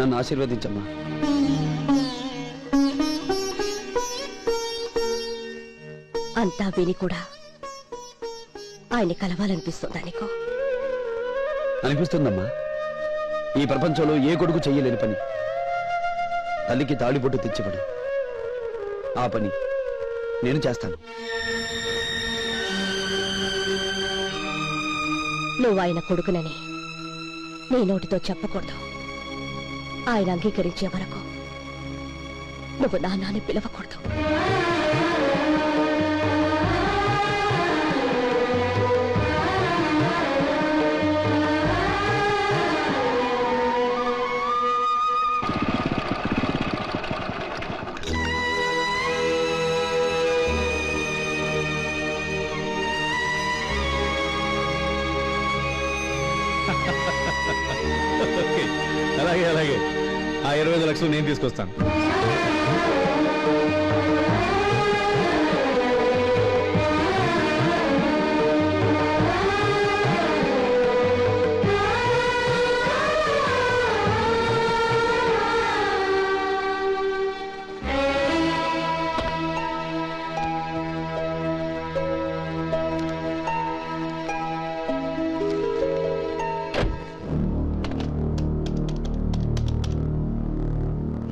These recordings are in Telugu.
నన్ను ఆశీర్వదించమ్మా. అంతా విని కూడా ఆయన కలవాలనిపిస్తుందా నీకు? అనిపిస్తుందమ్మా. ఈ ప్రపంచంలో ఏ కొడుకు చెయ్యలేని పని తల్లికి తాళిబొట్టు తెచ్చివ్వడం. ఆ పని నేను చేస్తాను. నువ్వు ఆయన కొడుకునని నీ నోటితో చెప్పకూడదు. ఆయన అంగీకరించే వరకు నువ్వు నాన్నని పిలవకూడదు. అలాగే అలాగే, ఆ 25 లక్షలు నేను తీసుకొస్తాను.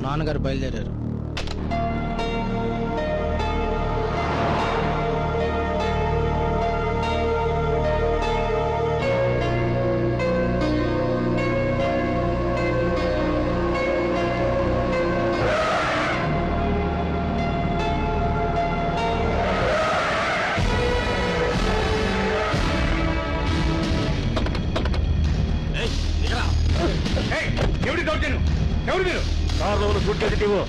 నాన్నగారు బయలుదేరారు. ఎవరి దౌర్జన్యం? ఎవరు మీరు? కార్లో సూట్ కేసు ఇవ్వు.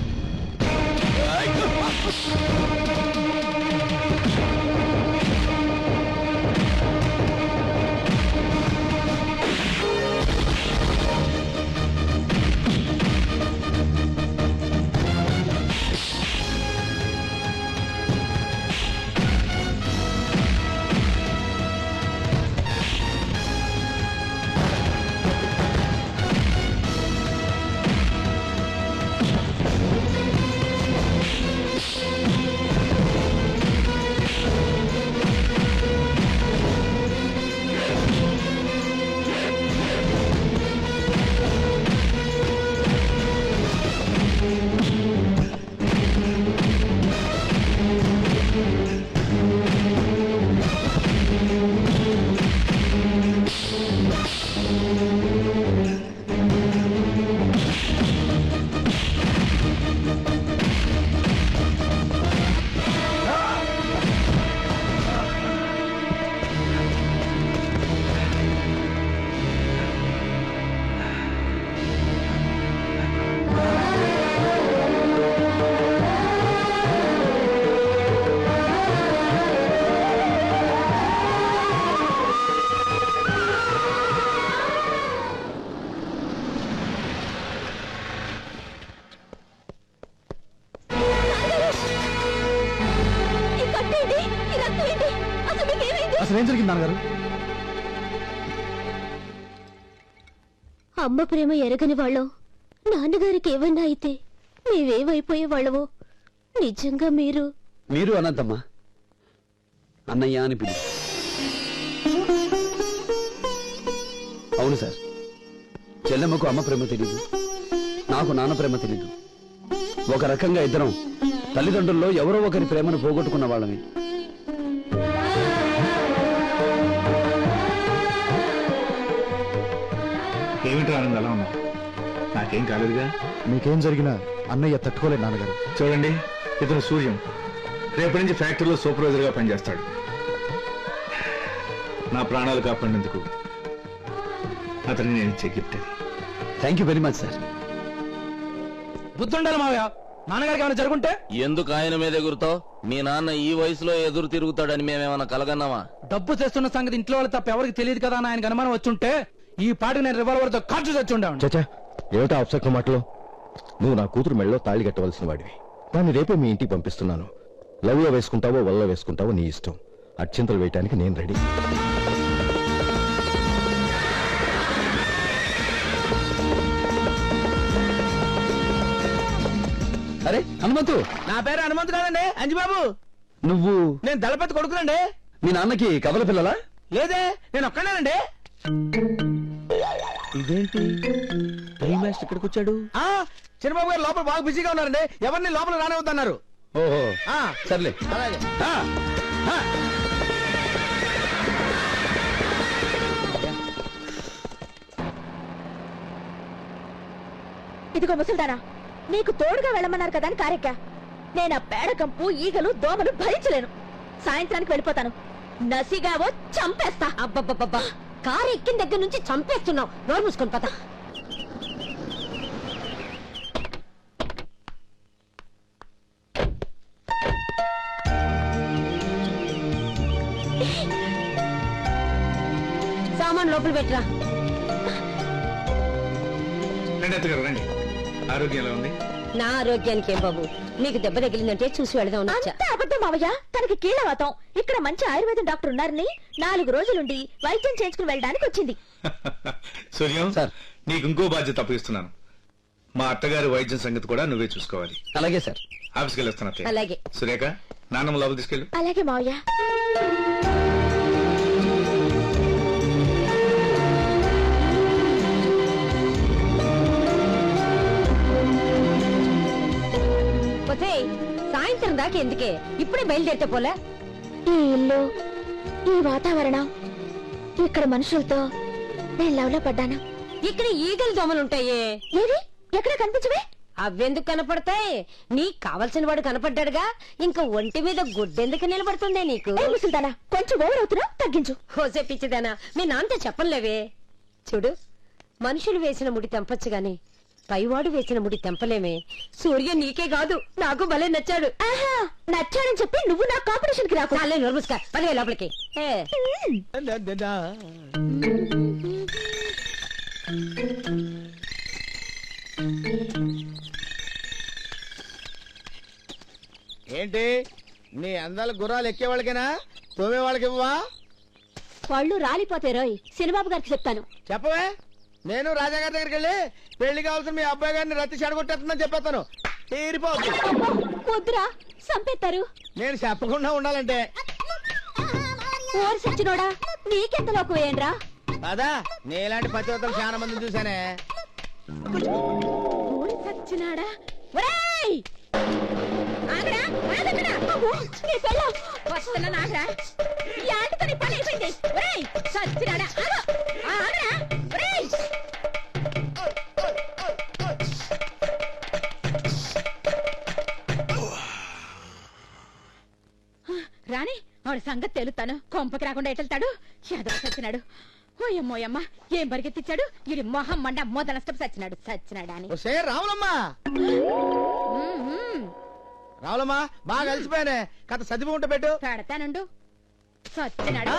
అసలు ఏం జరిగింది నాన్నగారు? అమ్మ ప్రేమ ఎరగని వాళ్ళం నాన్నగారికి ఏమన్నా అయితే మేమేమైపోయే వాళ్ళవో. నిజంగా మీరు అనంతమ్మా, అన్నయ్య అని పిలు. అవును సార్, చెల్లెమ్మకు అమ్మ ప్రేమ తెలీదు, నాకు నాన్న ప్రేమ తెలీదు. ఒక రకంగా ఇద్దరం తల్లిదండ్రుల్లో ఎవరో ఒకరి ప్రేమను పోగొట్టుకున్న వాళ్ళమే. ఏమిటి ఆనంద్ అలా ఉన్నా? నాకేం కాలేదుగా. మీకేం జరిగినా అన్నయ్య తట్టుకోలేదు నాన్నగారు. చూడండి, ఇతను సూర్యం రేపటి నుంచి ఫ్యాక్టరీలో సూపర్వైజర్ గా పనిచేస్తాడు. నా ప్రాణాలు కాపాడినందుకు అతన్ని నేను ఇచ్చే గిఫ్ట్ అది. Thank you very much sir. బుద్ధుండాలి మావయ్య, నాన్నగారికి ఏమైనా జరుగుంటే ఎందుకు ఆయన మీద ఎగురుతావు? మీ నాన్న ఈ వయసులో ఎదురు తిరుగుతాడని మేమేమన్నా కలగన్నావా? డబ్బు చేస్తున్న సంగతి ఇంట్లో వాళ్ళు తప్ప ఎవరికి తెలియదు కదా అని ఆయనకు అనుమానం వచ్చుంటే ఈ పాటికి నేను రివాల్వర్ తో ఖర్చు తెచ్చుండేవాడిని. చచ్చా, ఏమిటా అప్సెక్ట్ మాటలు? నువ్వు నా కూతురు మెళ్ళలో తాళి కట్టవలసిన వాడివి. దాన్ని రేపే మీ ఇంటికి పంపిస్తున్నాను. లవ్ లో వేసుకుంటావో వల్ల వేసుకుంటావో నీ ఇష్టం. అక్షింతలు వేయటానికి నేను రెడీ. అరే హనుమంతు, నా పేరు హనుమంతు కాదండి, అంజిబాబు. నువ్వు నేను దళపతి కొడుకునండి. మీ నాన్నకి కవల పిల్లలా? లేదే, నేను ఒక్కనేనండి. ఇదేంటి టైం వేస్ట్ ఇక్కడికి వచ్చాడు? చిన్నబాబు గారు లోపల బాగా బిజీగా ఉన్నారండి, ఎవరిని లోపల రానివద్దన్నారు. ఓహో సర్లే. అలాగే. ఆ, ఆ. ఇదిగో ముసల్దానా, నీకు తోడుగా వెళ్ళమన్నారు కదా అని కారెక్కా. నేను ఆ పేడకంపు, ఈగలు, దోమలు భరించలేను. సాయంత్రానికి వెళ్ళిపోతాను. నసిగావో చంపేస్తా. అబ్బబ్బబ్బబ్బా, కారు ఎక్కిన దగ్గర నుంచి చంపేస్తున్నావు. నోరు మూసుకొని పద. సామాన్ లోపల పెట్టరా. రండి అత్తగారు రండి. ఆరోగ్యం ఎలా ఉంది? నా ఆరోగ్యానికి ఏం బాబు, నీకు దెబ్బ తగిలిందంటే చూసి వెళదాం. అంత అబద్ధం మావయ్య, తనకి కీళ్ళవాతం. ఇక్కడ మంచి ఆయుర్వేదం డాక్టర్ ఉన్నారని 4 రోజులుండి వైద్యం చేయించుకుని వెళ్ళడానికి వచ్చింది. సూర్యం సార్. నీకు ఇంకో బాధ్యత అప్పగిస్తున్నాను. మా అత్తగారి వైద్యం సంగతి కూడా నువ్వే చూసుకోవాలి. అలాగే సార్. ఆఫీస్కి వెళ్ళొస్తాను అత్తయ్య. అలాగే. సురేఖ, నాన్నమ్మ లోపల తీసుకెళ్ళు. అలాగే మావయ్య. సాయంత్రం దాకా ఎందుకే, ఇప్పుడే బయలుదేరితే పోలే. ఈ ఇల్లు, ఈ వాతావరణం, ఇక్కడ మనుషులతో నేను లవ్ లో పడ్డాను. ఇక్కడ ఈగలు దోమలుంటాయే. ఏది? ఎక్కడ కనిపించవే? అవెందుకు కనపడతాయి? నీకు కావలసిన వాడు కనపడ్డాడుగా, ఇంకా ఒంటి మీద గుడ్డెందుకు నిలబడుతుందే నీకు? ముసల్దానా, కొంచెం ఓవర్ అవుతున్నా, తగ్గించు. హోసే పిచ్చిదానా, మీ నాన్నతో చెప్పలేవే. చూడు, మనుషులు వేసిన ముడి తెంపొచ్చు గాని పైవాడు వేసిన ముడి తెంపలేమే. సూర్య నీకే కాదు, నాకు భలే నచ్చాడు. నచ్చాడని చెప్పి నువ్వు నా కాంపిటీషన్ కి రాకు. నోర్ముస్కా, పదివే లోపలికి. ఏంటి నీ అందాల గుర్రాలు ఎక్కే వాళ్ళకేనా, తోమే వాళ్ళకి ఇవ్వవా? పళ్ళు రాలిపోతే రోయ్, సినిబాబు గారికి చెప్తాను. చెప్పవే, నేను రాజా గారి దగ్గరికి వెళ్ళి పెళ్లి కావాల్సిన మీ అబ్బాయి గారిని రత్తి చెడగొట్టేస్తుందని చెప్పేస్తాను. తీరిపోద్దు. వద్దురా, చంపేస్తారు. నేను చెప్పకుండా ఉండాలంటే ఓరి సచ్చినోడా, నీకెంత లోకు వేయండ్రా. అదా నీలాంటి పతివతలు చాలా మందిని చూసానే. ఓరి సచ్చినాడా. ఒరేయ్, ఆగరా, ఆగరా. అబ్బో, నీ పెళ్ళాం. వస్తున్నా నాగరా. ఈ ఆటతో నీ పని అయిపోయింది. ఒరేయ్ సచ్చినాడా, ఆగు. ఆగరా. ఒరేయ్, రాణి, వాడి సంగతి తెలుతాను. కొంపకి రాకుండా ఎటెళ్తాడు, యాదవ సచ్చినాడు. ఓయమ్మోయమ్మ, ఏం పరిగెత్తిచ్చాడు ఇది. మొహం మండ మొదల నష్టం సచ్చినాడు. సచ్చినాడా అని రావులమ్మా. రావులమ్మా, బాగా కలిసిపోయానే. కథ చదివి ఉంటే పెట్టు. పెడతానుండు. సచ్చినాడు.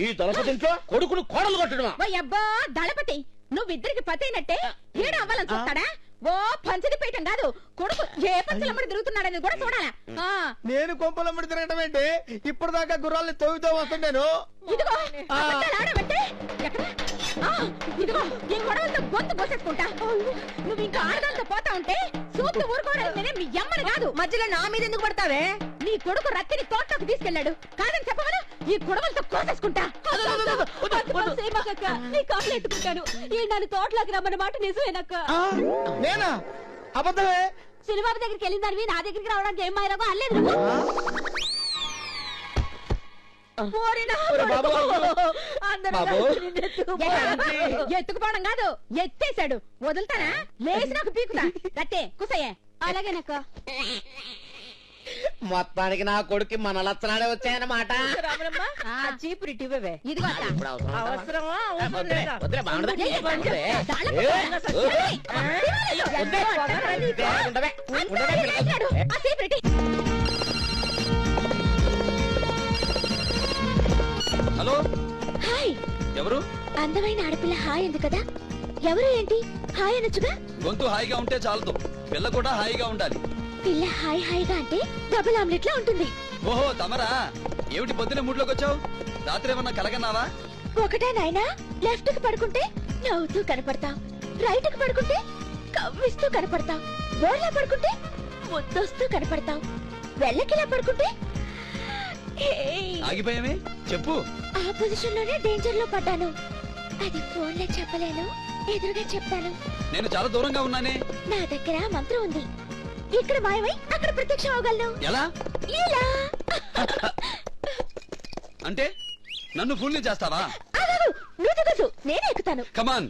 ఈ దళపతింట్లో కొడుకును కోడలు కొట్టడమా? అబ్బా దళపతి, నువ్విద్దరికి పతైనట్టే ఏడు అవ్వాలని చూస్తాడా? ఓ పంచది పీఠం కాదు, కొడుకు ఏ పంచలమ్మడి తిరుగుతున్నాడని కూడా చూడాలా? నేను కొంపలమ్మడి తిరగటం ఏంటి? ఇప్పుడు దాకా గుర్రాల్ని తవ్వుతూ వస్తుంటాను. ఇదిగో ఆడబట్టే ఎక్కడ? ఇదిగో ఈ గొడవలతో గొంతు కోసేసుకుంటా. నువ్వు ఇంకా ఆడదాంతో పోతా ఉంటే చూస్తూ ఊరుకోవడానికి నేనే మీ అమ్మని కాదు. మధ్యలో నా మీద ఎందుకు పడతావే? నీ కొడుకు రత్తిని తోటలోకి తీసుకెళ్లాడు కాదని చెప్పగలను. ఈ గొడవలతో కోసేసుకుంటా. నీ కాళ్ళు ఎత్తుకుంటాను. ఈ నన్ను తోటలోకి రమ్మన్న మాట నిజమేనక్క. నేనా? అబద్ధమే. సినిబాబు దగ్గరికి వెళ్ళిన దానివి నా దగ్గరికి రావడానికి ఏం మాయరాగో అల్లేదు. ఎత్తుకుపోవడం కాదు, ఎత్తేశాడు. వదులుతానా? లేచి నాకు పీకుతా. రత్తే కుసయ్యే. అలాగేనక్క. మొత్తానికి నా కొడుకు మన లచ్చనాడే వచ్చాయన్నమాట. చీపురి టివ్వే. ఇదిగో అవసరమా? Hello, hi. ఎవరు? అందమైన ఆడపిల్ల హాయ్ అంది కదా, ఎవరు ఏంటి? హాయ్ అనొచ్చుగా. గొంతు హాయిగా ఉంటే చాలదు, పిల్ల కూడా హాయిగా ఉండాలి. పిల్ల హాయ్ హాయిగా అంటే డబుల్ ఆమ్లెట్ లా ఉంటుంది. ఓహో తమరా, ఏమిటి పొద్దునే మూడ్లోకి వచ్చావు? రాత్రి ఏమన్నా కలగన్నావా? ఒకటే నాయనా, లెఫ్ట్ కి పడుకుంటే నవ్వుతూ కనపడతావు, రైట్ కి పడుకుంటే కవ్విస్తూ కనపడతావు, బోర్లా పడుకుంటే ముద్దొస్తూ కనపడతావు, వెళ్ళకిలా పడుకుంటే ఏయ్. ఆగిపోయామే, చెప్పు. ఆ పొజిషన్ లోనే డేంజర్ లో పడ్డాను. అది ఫోన్ లో చెప్పలేను, ఎదురుగా చెప్తాను. నేను చాలా దూరంగా ఉన్నానే. నా దగ్గర మంత్రం ఉంది. ఇక్కడ మాయమై అక్కడ ప్రత్యక్షం అవగలను. ఎలా? ఇలా. అంటే నన్ను ఫుల్ని చేస్తావా? ఆగు, నువ్వు దిగొద్దు, నేనే ఎక్కుతాను. కమాన్.